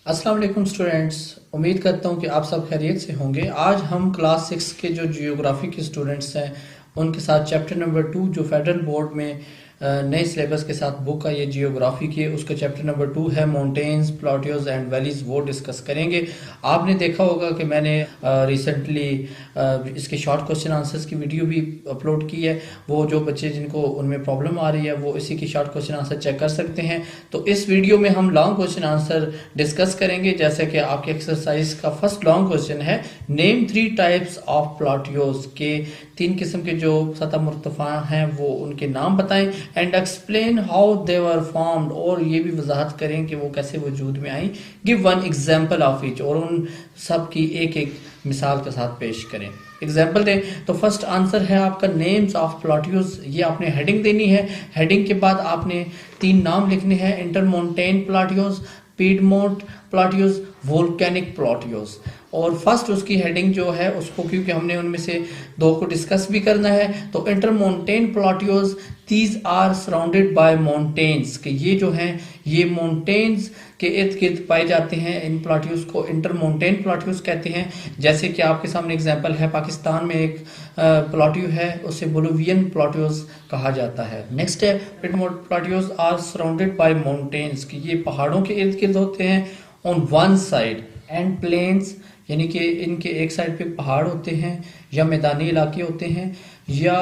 अस्सलाम वालेकुम स्टूडेंट्स। उम्मीद करता हूँ कि आप सब खैरियत से होंगे। आज हम क्लास 6 के जो जियोग्राफी के स्टूडेंट्स हैं उनके साथ चैप्टर नंबर 2 जो फेडरल बोर्ड में नए सिलेबस के साथ बुक आई है जियोग्राफी की, उसका चैप्टर नंबर 2 है माउंटेन्स प्लाटियोज एंड वैलीज, वो डिस्कस करेंगे। आपने देखा होगा कि मैंने रिसेंटली इसके शॉर्ट क्वेश्चन आंसर्स की वीडियो भी अपलोड की है। वो जो बच्चे जिनको उनमें प्रॉब्लम आ रही है वो इसी की शॉर्ट क्वेश्चन आंसर चेक कर सकते हैं। तो इस वीडियो में हम लॉन्ग क्वेश्चन आंसर डिस्कस करेंगे। जैसे कि आपके एक्सरसाइज का फर्स्ट लॉन्ग क्वेश्चन है, नेम 3 टाइप्स ऑफ प्लाटियोज, के 3 किस्म के जो सतह मुर्तफा हैं वो उनके नाम बताएं and explain how they were formed, और ये भी वजाहत करें कि वो कैसे वजूद में आई। Give one example of each, और उन सब की एक एक मिसाल के साथ पेश करें, एग्जाम्पल दें। तो फर्स्ट आंसर है आपका नेम्स ऑफ प्लाटियोज। ये आपने हेडिंग देनी है। हेडिंग के बाद आपने 3 नाम लिखने हैं, इंटरमोंटेन प्लाटियोज, पीडमोंट प्लाटियोज, वोल्केनिक प्लाटियोज। और फर्स्ट उसकी हेडिंग जो है उसको, क्योंकि हमने उनमें से 2 को डिस्कस भी करना है, तो intermontane plateaus, these are surrounded by mountains, कि ये जो हैं ये माउंटेन्स के इर्द गिर्द पाए जाते हैं। इन प्लाटियोज को इंटरमोंटेन प्लाटियोज कहते हैं। जैसे कि आपके सामने एग्जांपल है, पाकिस्तान में एक प्लाटियो है, उसे बोलोवियन प्लाटियोज कहा जाता है। नेक्स्ट है piedmont plateaus are surrounded by mountains, कि ये पहाड़ों के इर्द गिर्द होते हैं on one side, and plains, यानी कि इनके एक साइड पे पहाड़ होते हैं या मैदानी इलाके होते हैं, या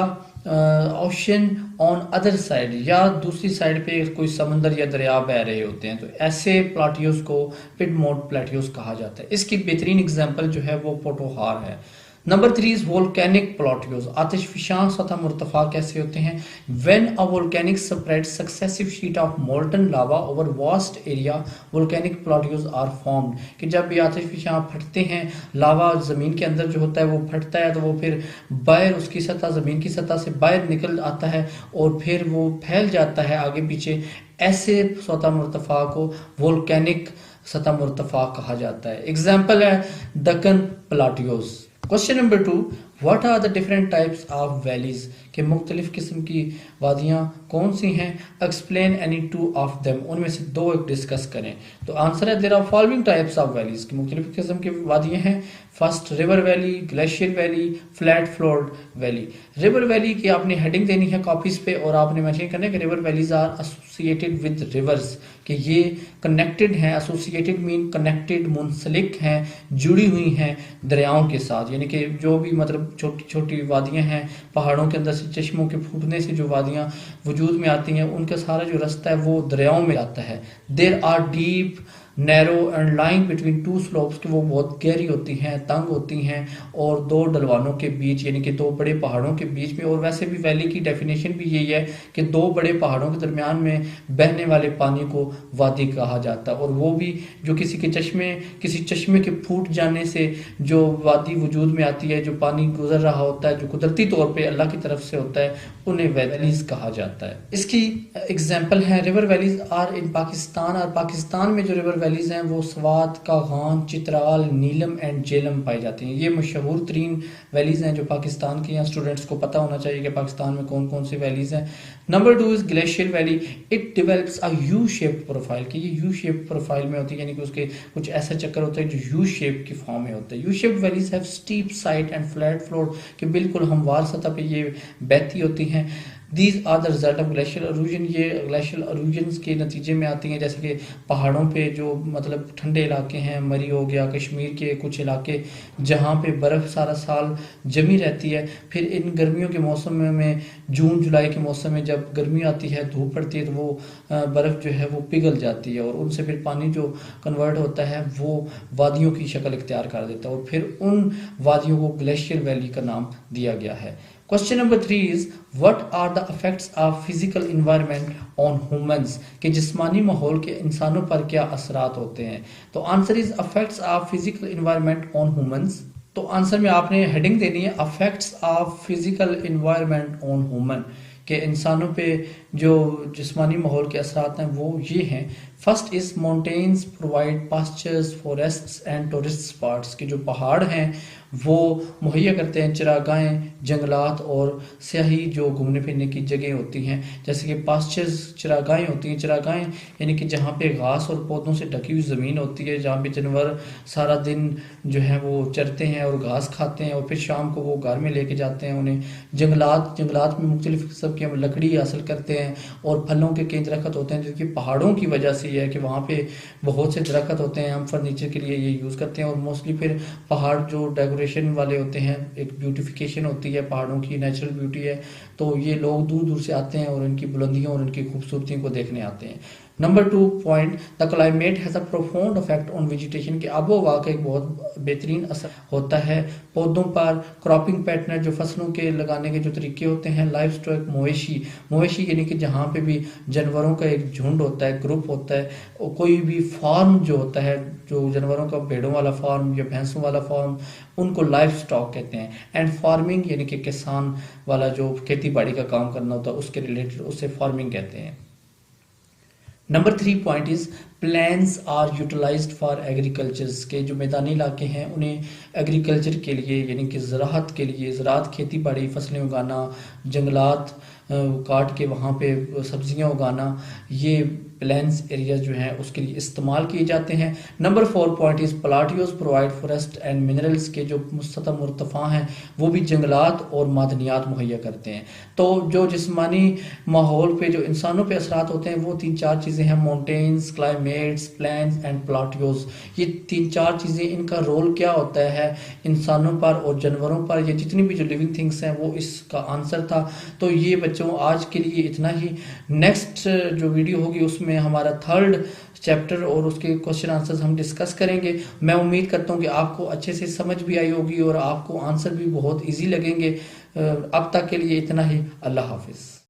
ओशन ऑन अदर साइड, या दूसरी साइड पे कोई समंदर या दरिया बह रहे होते हैं। तो ऐसे प्लाटियोज को पिडमोंट प्लाटियोज कहा जाता है। इसकी बेहतरीन एग्जांपल जो है वो पोटोहार है। Number 3 is volcanic plateaus. आतिशफशां सतह मुर्तफा कैसे होते हैं? When a volcanic spread successive sheet of molten lava over vast area, volcanic plateaus are formed, कि जब ये आतिशफशां फटते हैं, लावा जमीन के अंदर जो होता है वो फटता है, तो वो फिर बाहर उसकी सतह, जमीन की सतह से बाहर निकल आता है और फिर वो फैल जाता है आगे पीछे। ऐसे सतह मुर्तफा को वोल्केनिक सतह मुर्तफा कहा जाता है। एग्जाम्पल है Deccan plateaus. Question number 2, what are the different types of valleys, के मुख्तलिफ किस्म की वादियाँ कौन सी हैं? एक्सप्लेन एनी 2 ऑफ देम, उनमें से 2 एक डिस्कस करें। तो आंसर है there are following types of valleys, की मुख्तलिफ किस्म की वादियाँ हैं। First river valley, glacier valley, flat floored valley. River valley की आपने हेडिंग देनी है कॉपीज पे, और आपने मेंशन करना है कि river valleys are associated with rivers, कि ये कनेक्टेड हैं। एसोसिएटेड मीन कनेक्टेड, मुंसलिक हैं, जुड़ी हुई हैं दरियाओं के साथ, यानी कि जो भी मतलब छोटी छोटी वादियां हैं, पहाड़ों के अंदर से चश्मों के फूटने से जो वादियां वजूद में आती हैं, उनका सारा जो रास्ता है वो दरियाओं में आता है। There are deep, narrow and line between 2 slopes, कि वो बहुत गहरी होती हैं, तंग होती हैं, और 2 ढलवानों के बीच, यानी कि 2 बड़े पहाड़ों के बीच में। और वैसे भी वैली की डेफिनेशन भी यही है कि 2 बड़े पहाड़ों के दरमियान में बहने वाले पानी को वादी कहा जाता है, और वो भी जो किसी चश्मे के फूट जाने से जो वादी वजूद में आती है, जो पानी गुजर रहा होता है, जो कुदरती तौर पर अल्लाह की तरफ से होता है, उन्हें वैलीज कहा जाता है। इसकी एग्जाम्पल है river valleys are in Pakistan, और पाकिस्तान में जो रिवर वैलीज हैं वो स्वात, कागान, चित्राल, नीलम एंड जेलम पाई जाती हैं। ये मशहूर तरीन वैलीज हैं जो पाकिस्तान के यहाँ स्टूडेंट्स को पता होना चाहिए कि पाकिस्तान में कौन कौन सी वैलीज हैं। Number 2 is glacier valley. It develops a U shaped profile, कि ये यू शेप प्रोफाइल में होती है, यानी कि उसके कुछ ऐसा चक्कर होता है जो यू शेप की फॉर्म में होता है। U shaped valleys have steep side and flat floor, कि बिल्कुल हमवार सतह पे ये बहती होती हैं। These are the result of glacial erosion, ये ग्लेशियल अरूजन्स के नतीजे में आती हैं। जैसे कि पहाड़ों पे जो मतलब ठंडे इलाके हैं, मरी हो गया, कश्मीर के कुछ इलाके जहाँ पे बर्फ़ सारा साल जमी रहती है, फिर इन गर्मियों के मौसम में जून जुलाई के मौसम में जब गर्मी आती है, धूप पड़ती है, तो वो बर्फ़ जो है वो पिघल जाती है, और उनसे फिर पानी जो कन्वर्ट होता है वो वादियों की शक्ल इख्तियार कर देता है, और फिर उन वादियों को ग्लेशियर वैली का नाम दिया गया है। Question number 3 is what are the effects of physical environment on humans, के जिस्मानी माहौल के इंसानों पर क्या असरात होते हैं? तो answer is effects of physical environment on humans. तो आंसर में आपने हेडिंग देनी है effects of physical environment on human, के इंसानों पे जो जिस्मानी माहौल के असरात हैं वो ये हैं। First is mountains provide pastures, forests and tourist spots, कि जो पहाड़ हैं वो मुहैया करते हैं चरागाहें, जंगलात और स्याही जो घूमने फिरने की जगह होती हैं। जैसे कि पास्चर्स चरागाहें होती हैं, चरागाहें यानी कि जहाँ पे घास और पौधों से ढकी हुई ज़मीन होती है, जहाँ पे जानवर सारा दिन जो है वो चरते हैं और घास खाते हैं और फिर शाम को वो घर में लेके जाते हैं उन्हें। जंगलात में मुख्तलिफ किस्म की हम लकड़ी हासिल करते हैं और फलों के कई दरख्त होते हैं, जो कि पहाड़ों की वजह से है कि वहाँ पे बहुत से दरख्त होते हैं, हम फर्नीचर के लिए ये यूज़ करते हैं। और मोस्टली फिर पहाड़ जो डेकोरेशन वाले होते हैं, एक ब्यूटिफिकेशन होती है पहाड़ों की, नेचुरल ब्यूटी है, तो ये लोग दूर दूर से आते हैं और उनकी बुलंदियों और उनकी खूबसूरती को देखने आते हैं। Number 2 point, the climate has a profound effect on vegetation, कि आबो हवा का एक बहुत बेहतरीन असर होता है पौधों पर। क्रॉपिंग पैटर्न, जो फसलों के लगाने के जो तरीके होते हैं। लाइफ स्टॉक, मवेशी यानी कि जहाँ पे भी जानवरों का एक झुंड होता है, ग्रुप होता है, और कोई भी फार्म जो होता है, जो जानवरों का भेड़ों वाला फार्म या भैंसों वाला फार्म, उनको लाइफ स्टॉक कहते हैं। एंड फार्मिंग यानी कि किसान वाला जो खेती बाड़ी का काम करना होता है उसके रिलेटेड, उसे फार्मिंग कहते हैं। Number 3 point is plains are utilized for agricultures, के जो मैदानी इलाके हैं उन्हें एग्रीकल्चर के लिए यानी कि ज़राअत के लिए, ज़राअत खेती बाड़ी, फसलें उगाना, जंगलात काट के वहाँ पे सब्जियाँ उगाना, ये प्लान्स एरियाज जो हैं उसके लिए इस्तेमाल किए जाते हैं। Number 4 point is plateaus provide forest and minerals, के जो मुस्तता मुर्तफ़ा हैं वो भी जंगलात और मादनियात मुहैया करते हैं। तो जो जिस्मानी माहौल पे जो इंसानों पे असरात होते हैं वो 3-4 चीज़ें हैं, माउंटेन्स, क्लाइमेट्स, प्लान्स एंड प्लाटियोज। ये 3-4 चीज़ें, इनका रोल क्या होता है इंसानों पर और जानवरों पर, ये जितनी भी जो लिविंग थिंग्स हैं, वो इसका आंसर था। तो ये बच्चों आज के लिए इतना ही। नेक्स्ट जो वीडियो होगी उसमें हमारा 3rd चैप्टर और उसके क्वेश्चन आंसर्स हम डिस्कस करेंगे। मैं उम्मीद करता हूँ कि आपको अच्छे से समझ भी आई होगी और आपको आंसर भी बहुत इजी लगेंगे। अब तक के लिए इतना ही। अल्लाह हाफिज़।